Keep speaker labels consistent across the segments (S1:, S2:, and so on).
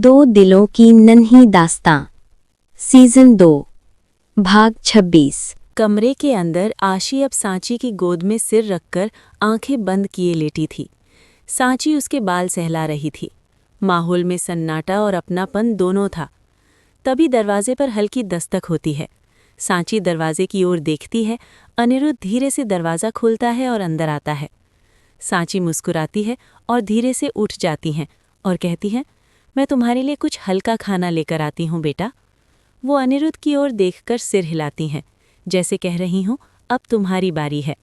S1: दो दिलों की नन्ही दास्तां सीजन 2 भाग 26।
S2: कमरे के अंदर आशी अब सांची की गोद में सिर रखकर आंखें बंद किए लेटी थी। सांची उसके बाल सहला रही थी। माहौल में सन्नाटा और अपनापन दोनों था। तभी दरवाजे पर हल्की दस्तक होती है। सांची दरवाजे की ओर देखती है। अनिरुद्ध धीरे से दरवाज़ा खोलता है और अंदर आता है। सांची मुस्कुराती है और धीरे से उठ जाती हैं और कहती हैं, मैं तुम्हारे लिए कुछ हल्का खाना लेकर आती हूँ बेटा। वो अनिरुद्ध की ओर देखकर सिर हिलाती हैं, जैसे कह रही हूँ अब तुम्हारी बारी है।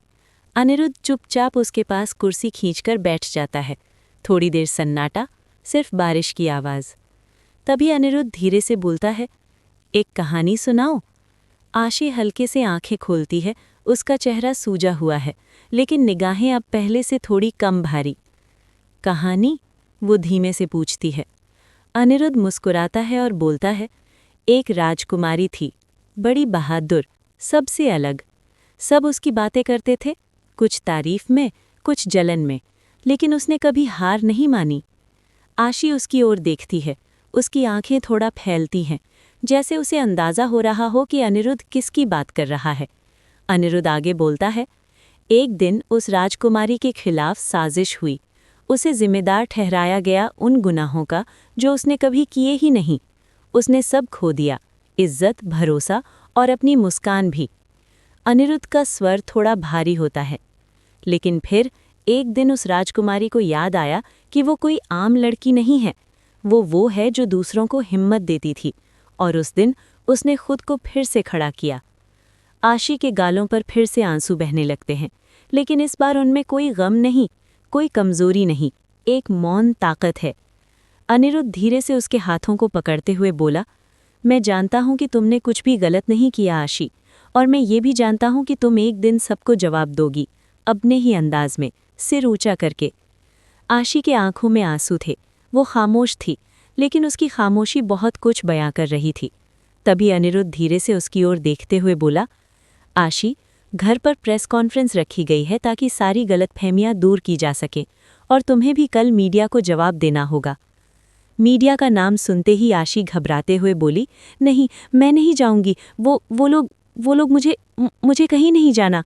S2: अनिरुद्ध चुपचाप उसके पास कुर्सी खींचकर बैठ जाता है। थोड़ी देर सन्नाटा, सिर्फ बारिश की आवाज़। तभी अनिरुद्ध धीरे से बोलता है, एक कहानी सुनाओ। आशी हल्के से आंखें खोलती है। उसका चेहरा सूजा हुआ है, लेकिन निगाहें अब पहले से थोड़ी कम भारी। कहानी? वो धीमे से पूछती है। अनिरुद्ध मुस्कुराता है और बोलता है, एक राजकुमारी थी, बड़ी बहादुर, सबसे अलग। सब उसकी बातें करते थे, कुछ तारीफ में, कुछ जलन में, लेकिन उसने कभी हार नहीं मानी। आशी उसकी ओर देखती है। उसकी आंखें थोड़ा फैलती हैं, जैसे उसे अंदाज़ा हो रहा हो कि अनिरुद्ध किसकी बात कर रहा है। अनिरुद्ध आगे बोलता है, एक दिन उस राजकुमारी के खिलाफ साजिश हुई। उसे जिम्मेदार ठहराया गया उन गुनाहों का जो उसने कभी किए ही नहीं। उसने सब खो दिया, इज्जत, भरोसा और अपनी मुस्कान भी। अनिरुद्ध का स्वर थोड़ा भारी होता है। लेकिन फिर एक दिन उस राजकुमारी को याद आया कि वो कोई आम लड़की नहीं है। वो है जो दूसरों को हिम्मत देती थी, और उस दिन उसने खुद को फिर से खड़ा किया। आशी के गालों पर फिर से आंसू बहने लगते हैं, लेकिन इस बार उनमें कोई गम नहीं, कोई कमजोरी नहीं, एक मौन ताकत है। अनिरुद्ध धीरे से उसके हाथों को पकड़ते हुए बोला, मैं जानता हूं कि तुमने कुछ भी गलत नहीं किया आशी, और मैं ये भी जानता हूं कि तुम एक दिन सबको जवाब दोगी, अपने ही अंदाज में, सिर ऊंचा करके। आशी के आंखों में आंसू थे। वो खामोश थी, लेकिन उसकी खामोशी बहुत कुछ बयां कर रही थी। तभी अनिरुद्ध धीरे से उसकी ओर देखते हुए बोला, आशी, घर पर प्रेस कॉन्फ्रेंस रखी गई है ताकि सारी गलतफहमियां दूर की जा सके, और तुम्हें भी कल मीडिया को जवाब देना होगा। मीडिया का नाम सुनते ही आशी घबराते हुए बोली, नहीं, मैं नहीं जाऊंगी। वो लोग मुझे कहीं नहीं जाना।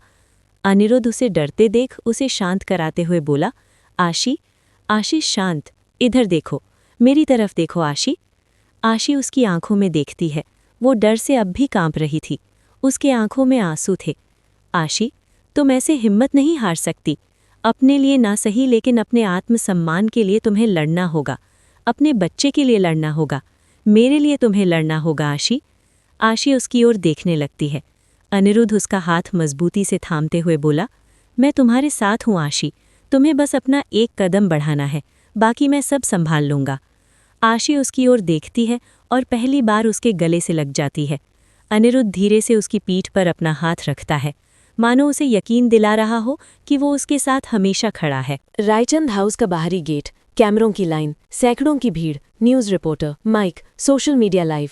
S2: अनिरुद्ध उसे डरते देख उसे शांत कराते हुए बोला, आशी शांत, इधर देखो, मेरी तरफ देखो आशी। आशी उसकी आंखों में देखती है। वो डर से अब भी कांप रही थी। उसके आंखों में आंसू थे। आशी, तुम ऐसे हिम्मत नहीं हार सकती। अपने लिए ना सही, लेकिन अपने आत्मसम्मान के लिए तुम्हें लड़ना होगा। अपने बच्चे के लिए लड़ना होगा। मेरे लिए तुम्हें लड़ना होगा आशी। आशी उसकी ओर देखने लगती है। अनिरुद्ध उसका हाथ मजबूती से थामते हुए बोला, मैं तुम्हारे साथ हूँ आशी। तुम्हें बस अपना एक कदम बढ़ाना है, बाकी मैं सब संभाल लूँगा। आशी उसकी ओर देखती है और पहली बार उसके गले से लग जाती है। अनिरुद्ध धीरे से उसकी पीठ पर अपना हाथ रखता है, मानो उसे यकीन दिला रहा हो कि वो उसके साथ हमेशा खड़ा है। रायचंद हाउस का बाहरी गेट, कैमरों की लाइन, सैकड़ों की भीड़, news reporter, mic, social media live.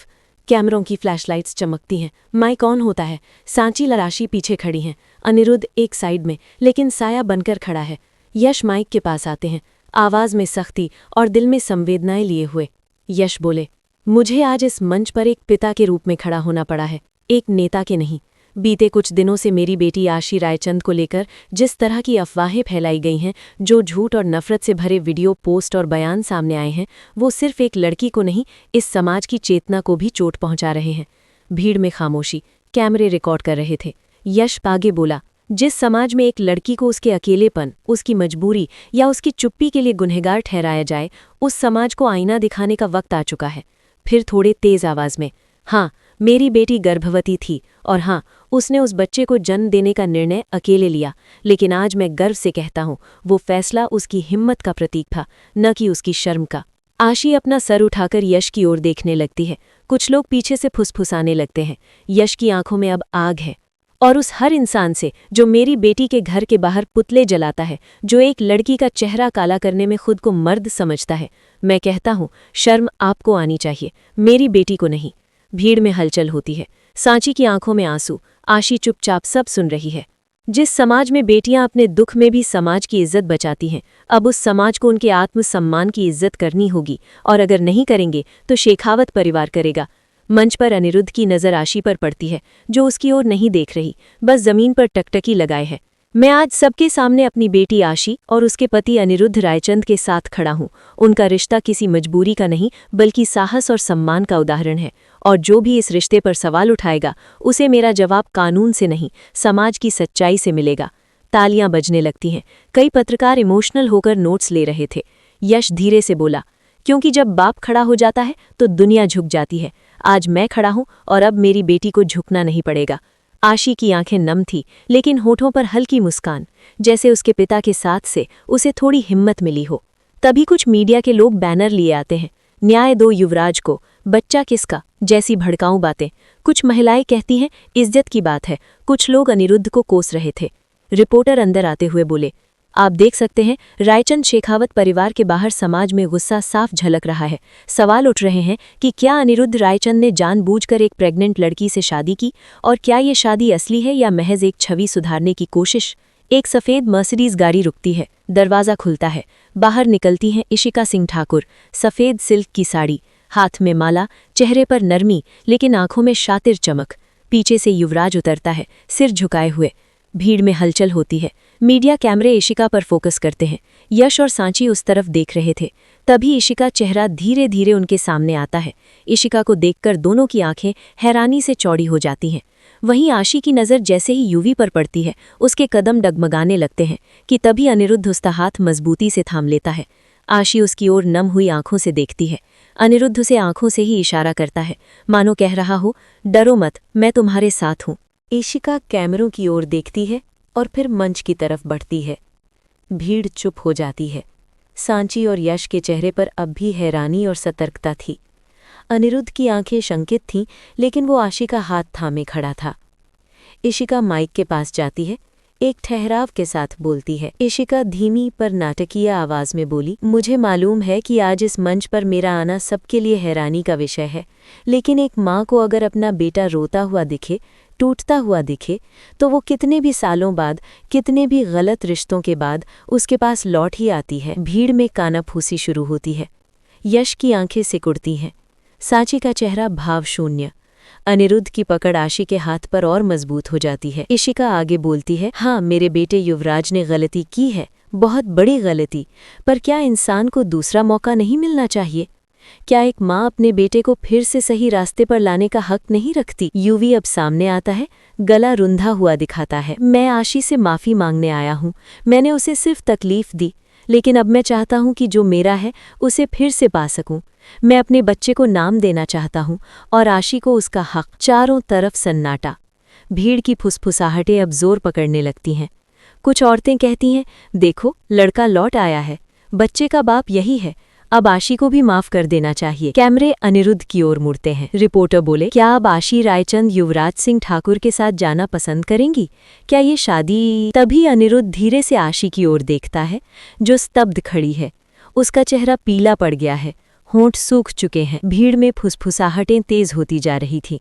S2: कैमरों की फ्लैशलाइट्स चमकती हैं, माइक ऑन होता है। सांची लराशी पीछे खड़ी हैं, अनिरुद्ध एक साइड में, लेकिन साया बनकर खड़ा है। यश माइक के पास आते हैं, आवाज़ में सख्ती और दिल में संवेदनाएं लिए हुए। यश बोले, मुझे आज इस मंच पर एक पिता के रूप में खड़ा होना पड़ा है, एक नेता के नहीं। बीते कुछ दिनों से मेरी बेटी आशी रायचंद को लेकर जिस तरह की अफवाहें फैलाई गई हैं, जो झूठ और नफरत से भरे वीडियो, पोस्ट और बयान सामने आए हैं, वो सिर्फ एक लड़की को नहीं, इस समाज की चेतना को भी चोट पहुंचा रहे हैं। भीड़ में खामोशी, कैमरे रिकॉर्ड कर रहे थे। यश आगे बोला, जिस समाज में एक लड़की को उसके अकेलेपन, उसकी मजबूरी या उसकी चुप्पी के लिए गुनहगार ठहराया जाए, उस समाज को आईना दिखाने का वक्त आ चुका है। फिर थोड़े तेज आवाज में, हाँ, मेरी बेटी गर्भवती थी, और हाँ, उसने उस बच्चे को जन्म देने का निर्णय अकेले लिया, लेकिन आज मैं गर्व से कहता हूँ, वो फैसला उसकी हिम्मत का प्रतीक था, न कि उसकी शर्म का। आशी अपना सर उठाकर यश की ओर देखने लगती है। कुछ लोग पीछे से फुसफुसाने लगते हैं। यश की आंखों में अब आग है। और उस हर इंसान से जो मेरी बेटी के घर के बाहर पुतले जलाता है, जो एक लड़की का चेहरा काला करने में खुद को मर्द समझता है, मैं कहता हूँ, शर्म आपको आनी चाहिए, मेरी बेटी को नहीं। भीड़ में हलचल होती है। सांची की आंखों में आंसू। आशी चुपचाप सब सुन रही है। जिस समाज में बेटियां अपने दुख में भी समाज की इज्जत बचाती हैं, अब उस समाज को उनके आत्मसम्मान की इज्जत करनी होगी, और अगर नहीं करेंगे तो शेखावत परिवार करेगा। मंच पर अनिरुद्ध की नज़र आशी पर पड़ती है, जो उसकी ओर नहीं देख रही, बस जमीन पर टकटकी लगाए है। मैं आज सबके सामने अपनी बेटी आशी और उसके पति अनिरुद्ध रायचंद के साथ खड़ा हूँ। उनका रिश्ता किसी मजबूरी का नहीं, बल्कि साहस और सम्मान का उदाहरण है, और जो भी इस रिश्ते पर सवाल उठाएगा, उसे मेरा जवाब कानून से नहीं, समाज की सच्चाई से मिलेगा। तालियां बजने लगती हैं। कई पत्रकार इमोशनल होकर नोट्स ले रहे थे। यश धीरे से बोला, क्योंकि जब बाप खड़ा हो जाता है तो दुनिया झुक जाती है। आज मैं खड़ा हूं और अब मेरी बेटी को झुकना नहीं पड़ेगा। आशी की आंखें नम थी, लेकिन होठों पर हल्की मुस्कान, जैसे उसके पिता के साथ से उसे थोड़ी हिम्मत मिली हो। तभी कुछ मीडिया के लोग बैनर लिए आते हैं, न्याय दो युवराज को, बच्चा किसका, जैसी भड़काऊ बातें। कुछ महिलाएं कहती हैं इज्जत की बात है, कुछ लोग अनिरुद्ध को कोस रहे थे। रिपोर्टर अंदर आते हुए बोले, आप देख सकते हैं रायचंद शेखावत परिवार के बाहर समाज में गुस्सा साफ झलक रहा है। सवाल उठ रहे हैं कि क्या अनिरुद्ध रायचंद ने जानबूझकर एक प्रेग्नेंट लड़की से शादी की, और क्या ये शादी असली है या महज एक छवि सुधारने की कोशिश। एक सफ़ेद मर्सिडीज गाड़ी रुकती है, दरवाज़ा खुलता है, बाहर निकलती हैं इशिका सिंह ठाकुर। सफ़ेद सिल्क की साड़ी, हाथ में माला, चेहरे पर नरमी लेकिन आंखों में शातिर चमक। पीछे से युवराज उतरता है, सिर झुकाए हुए। भीड़ में हलचल होती है। मीडिया कैमरे इशिका पर फोकस करते हैं। यश और सांची उस तरफ देख रहे थे। तभी इशिका चेहरा धीरे धीरे उनके सामने आता है। इशिका को देखकर दोनों की आंखें हैरानी से चौड़ी हो जाती हैं। वहीं आशी की नज़र जैसे ही यूवी पर पड़ती है, उसके कदम डगमगाने लगते हैं कि तभी अनिरुद्ध उसका हाथ मजबूती से थाम लेता है। आशी उसकी ओर नम हुई आंखों से देखती है। अनिरुद्ध उसे आंखों से ही इशारा करता है, मानो कह रहा हो, डरो मत, मैं तुम्हारे साथ हूँ। इशिका कैमरों की ओर देखती है और फिर मंच की तरफ बढ़ती है। भीड़ चुप हो जाती है। सांची और यश के चेहरे पर अब भी हैरानी और सतर्कता थी। अनिरुद्ध की आंखें शंकित थीं, लेकिन वो आशी का हाथ थामे खड़ा था। इशिका माइक के पास जाती है, एक ठहराव के साथ बोलती है। इशिका धीमी पर नाटकीय आवाज में बोली, मुझे मालूम है कि आज इस मंच पर मेरा आना सबके लिए हैरानी का विषय है, लेकिन एक माँ को अगर अपना बेटा रोता हुआ दिखे, टूटता हुआ दिखे, तो वो कितने भी सालों बाद, कितने भी गलत रिश्तों के बाद उसके पास लौट ही आती है। भीड़ में कानाफूसी शुरू होती है। यश की आंखें सिकुड़ती हैं। सांची का चेहरा भावशून्य। अनिरुद्ध की पकड़ आशी के हाथ पर और मजबूत हो जाती है। इशिका आगे बोलती है, हाँ, मेरे बेटे युवराज ने गलती की है, बहुत बड़ी गलती, पर क्या इंसान को दूसरा मौका नहीं मिलना चाहिए? क्या एक माँ अपने बेटे को फिर से सही रास्ते पर लाने का हक नहीं रखती? यूवी अब सामने आता है, गला रुंधा हुआ दिखाता है। मैं आशी से माफ़ी मांगने आया हूँ। मैंने उसे सिर्फ तकलीफ दी, लेकिन अब मैं चाहता हूँ कि जो मेरा है उसे फिर से पा सकूँ। मैं अपने बच्चे को नाम देना चाहता हूँ और आशी को उसका हक। चारों तरफ सन्नाटा। भीड़ की फुसफुसाहटें अब जोर पकड़ने लगती हैं। कुछ औरतें कहती हैं, देखो, लड़का लौट आया है, बच्चे का बाप यही है, अब आशी को भी माफ कर देना चाहिए। कैमरे अनिरुद्ध की ओर मुड़ते हैं। रिपोर्टर बोले, क्या अब आशी रायचंद युवराज सिंह ठाकुर के साथ जाना पसंद करेंगी? क्या ये शादी? तभी अनिरुद्ध धीरे से आशी की ओर देखता है, जो स्तब्ध खड़ी है। उसका चेहरा पीला पड़ गया है, होंठ सूख चुके हैं। भीड़ में फुसफुसाहटें तेज होती जा रही थीं।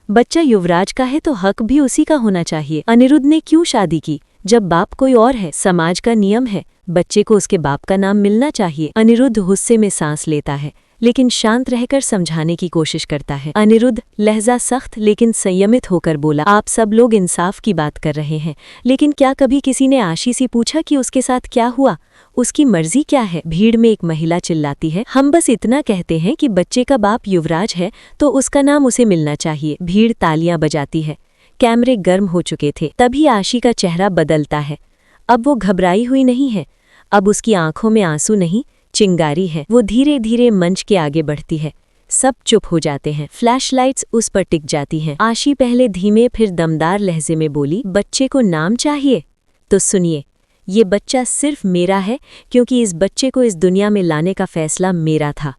S2: बच्चा युवराज का है तो हक भी उसी का होना चाहिए। अनिरुद्ध ने क्यों शादी की जब बाप कोई और है? समाज का नियम है, बच्चे को उसके बाप का नाम मिलना चाहिए। अनिरुद्ध गुस्से में सांस लेता है, लेकिन शांत रहकर समझाने की कोशिश करता है। अनिरुद्ध लहजा सख्त लेकिन संयमित होकर बोला, आप सब लोग इंसाफ की बात कर रहे हैं, लेकिन क्या कभी किसी ने आशी से पूछा कि उसके साथ क्या हुआ, उसकी मर्जी क्या है? भीड़ में एक महिला चिल्लाती है, हम बस इतना कहते हैं कि बच्चे का बाप युवराज है तो उसका नाम उसे मिलना चाहिए। भीड़ तालियां बजाती है। कैमरे गर्म हो चुके थे। तभी आशी का चेहरा बदलता है। अब वो घबराई हुई नहीं है, अब उसकी आंखों में आंसू नहीं, चिंगारी है। वो धीरे धीरे मंच के आगे बढ़ती है। सब चुप हो जाते हैं। फ्लैशलाइट्स उस पर टिक जाती हैं। आशी पहले धीमे फिर दमदार लहजे में बोली, बच्चे को नाम चाहिए? तो सुनिए, ये बच्चा सिर्फ मेरा है, क्योंकि इस बच्चे को इस दुनिया में लाने का फैसला मेरा था।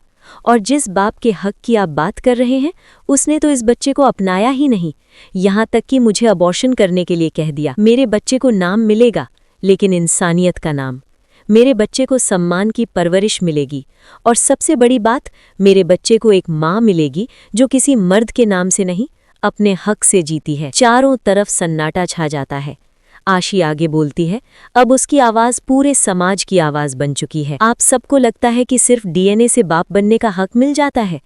S2: और जिस बाप के हक की आप बात कर रहे हैं, उसने तो इस बच्चे को अपनाया ही नहीं, यहाँ तक कि मुझे अबॉर्शन करने के लिए कह दिया। मेरे बच्चे को नाम मिलेगा, लेकिन इंसानियत का नाम। मेरे बच्चे को सम्मान की परवरिश मिलेगी, और सबसे बड़ी बात, मेरे बच्चे को एक माँ मिलेगी जो किसी मर्द के नाम से नहीं, अपने हक से जीती है। चारों तरफ सन्नाटा छा जाता है।
S3: आशी आगे बोलती है। अब उसकी आवाज पूरे समाज की आवाज बन चुकी है। आप सबको लगता है कि सिर्फ डीएनए से बाप बनने का हक मिल जाता है?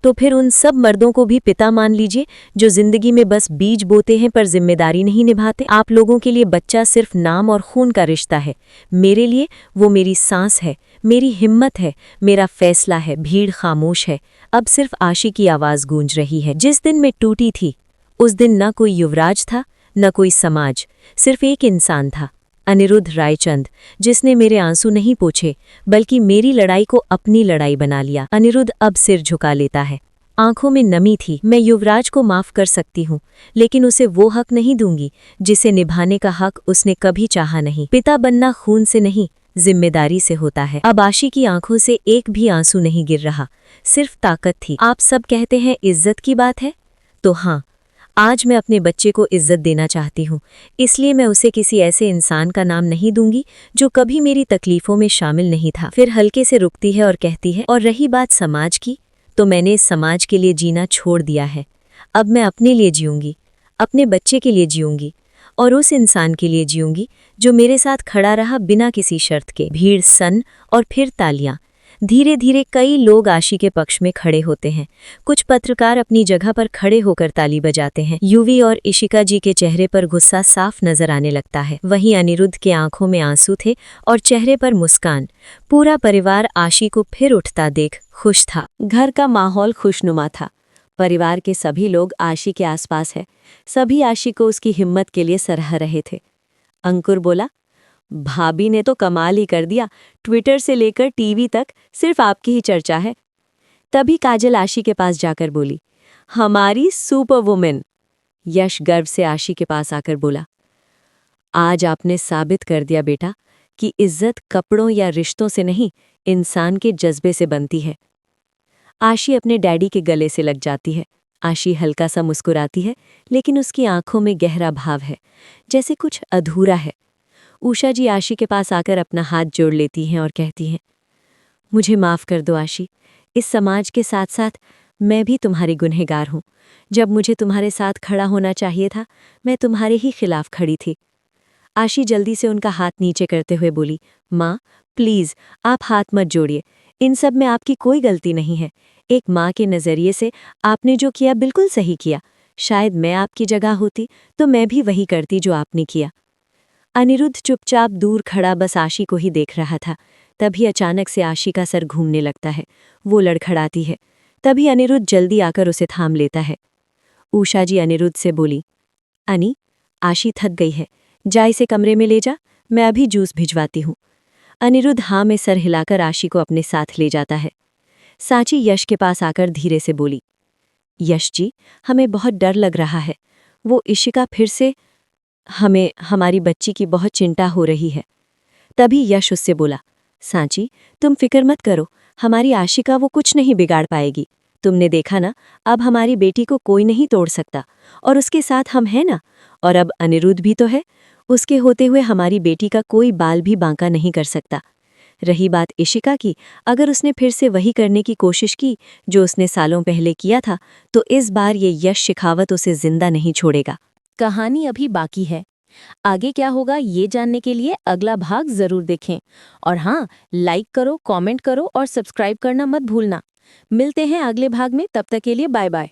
S3: तो फिर उन सब मर्दों को भी पिता मान लीजिए जो जिंदगी में बस बीज बोते हैं पर जिम्मेदारी नहीं निभाते। आप लोगों के लिए बच्चा सिर्फ नाम और खून का रिश्ता है। मेरे लिए वो मेरी सांस है, मेरी हिम्मत है, मेरा फैसला है। भीड़ खामोश है। अब सिर्फ आशी की आवाज गूंज रही है। जिस दिन मैं टूटी थी उस दिन न कोई युवराज था, न कोई समाज, सिर्फ एक इंसान था, अनिरुद्ध रायचंद, जिसने मेरे आंसू नहीं पोंछे बल्कि मेरी लड़ाई को अपनी लड़ाई बना लिया। अनिरुद्ध अब सिर झुका लेता है। आंखों में नमी थी। मैं युवराज को माफ कर सकती हूँ, लेकिन उसे वो हक नहीं दूंगी जिसे निभाने का हक उसने कभी चाहा नहीं। पिता बनना खून से नहीं, जिम्मेदारी से होता है। अब आशी की आंखों से एक भी आंसू नहीं गिर रहा, सिर्फ ताकत थी। आप सब कहते हैं इज्जत की बात है, तो हाँ, आज मैं अपने बच्चे को इज्जत देना चाहती हूँ। इसलिए मैं उसे किसी ऐसे इंसान का नाम नहीं दूंगी जो कभी मेरी तकलीफों में शामिल नहीं था। फिर हल्के से रुकती है और कहती है, और रही बात समाज की, तो मैंने इस समाज के लिए जीना छोड़ दिया है। अब मैं अपने लिए जीऊंगी, अपने बच्चे के लिए जीऊंगी और उस इंसान के लिए जीऊंगी जो मेरे साथ खड़ा रहा बिना किसी शर्त के। भीड़ सन और फिर तालियां। धीरे धीरे कई लोग आशी के पक्ष में खड़े होते हैं। कुछ पत्रकार अपनी जगह पर खड़े होकर ताली बजाते हैं। युवी और इशिका जी के चेहरे पर गुस्सा साफ नजर आने लगता है। वहीं अनिरुद्ध के आंखों में आंसू थे और चेहरे पर मुस्कान। पूरा परिवार आशी को फिर उठता देख खुश था।
S2: घर का माहौल खुशनुमा था। परिवार के सभी लोग आशी के आसपास है। सभी आशी को उसकी हिम्मत के लिए सराह रहे थे। अंकुर बोला, भाभी ने तो कमाल ही कर दिया, ट्विटर से लेकर टीवी तक सिर्फ आपकी ही चर्चा है। तभी काजल आशी के पास जाकर बोली, हमारी सुपर वुमेन। यश गर्व से आशी के पास आकर बोला, आज आपने साबित कर दिया बेटा कि इज्जत कपड़ों या रिश्तों से नहीं, इंसान के जज्बे से बनती है। आशी अपने डैडी के गले से लग जाती है। आशी हल्का सा मुस्कुराती है, लेकिन उसकी आंखों में गहरा भाव है, जैसे कुछ अधूरा है। उषा जी आशी के पास आकर अपना हाथ जोड़ लेती हैं और कहती हैं, मुझे माफ़ कर दो आशी, इस समाज के साथ साथ मैं भी तुम्हारी गुनहगार हूँ। जब मुझे तुम्हारे साथ खड़ा होना चाहिए था, मैं तुम्हारे ही खिलाफ खड़ी थी। आशी जल्दी से उनका हाथ नीचे करते हुए बोली, माँ प्लीज़ आप हाथ मत जोड़िए, इन सब में आपकी कोई गलती नहीं है। एक माँ के नज़रिए से आपने जो किया बिल्कुल सही किया। शायद मैं आपकी जगह होती तो मैं भी वही करती जो आपने किया। अनिरुद्ध चुपचाप दूर खड़ा बस आशी को ही देख रहा था। तभी अचानक से आशी का सर घूमने लगता है। वो लड़खड़ाती है। तभी अनिरुद्ध जल्दी आकर उसे थाम लेता है। उषा जी अनिरुद्ध से बोली, अनी, आशी थक गई है, जा इसे कमरे में ले जा, मैं अभी जूस भिजवाती हूँ। अनिरुद्ध हाँ में सर हिलाकर आशी को अपने साथ ले जाता है। सांची यश के पास आकर धीरे से बोली, यश जी, हमें बहुत डर लग रहा है। वो इशिका फिर से, हमें हमारी बच्ची की बहुत चिंता हो रही है। तभी यश उससे बोला, सांची तुम फिक्र मत करो, हमारी आशिका वो कुछ नहीं बिगाड़ पाएगी। तुमने देखा ना, अब हमारी बेटी को कोई नहीं तोड़ सकता, और उसके साथ हम हैं ना, और अब अनिरुद्ध भी तो है। उसके होते हुए हमारी बेटी का कोई बाल भी बांका नहीं कर सकता। रही बात इशिका की, अगर उसने फिर से वही करने की कोशिश की जो उसने सालों पहले किया था, तो इस बार ये यश शेखावत उसे जिंदा नहीं छोड़ेगा।
S4: कहानी अभी बाकी है। आगे क्या होगा ये जानने के लिए अगला भाग जरूर देखें। और हाँ, लाइक करो, कमेंट करो और सब्सक्राइब करना मत भूलना। मिलते हैं अगले भाग में, तब तक के लिए बाय बाय।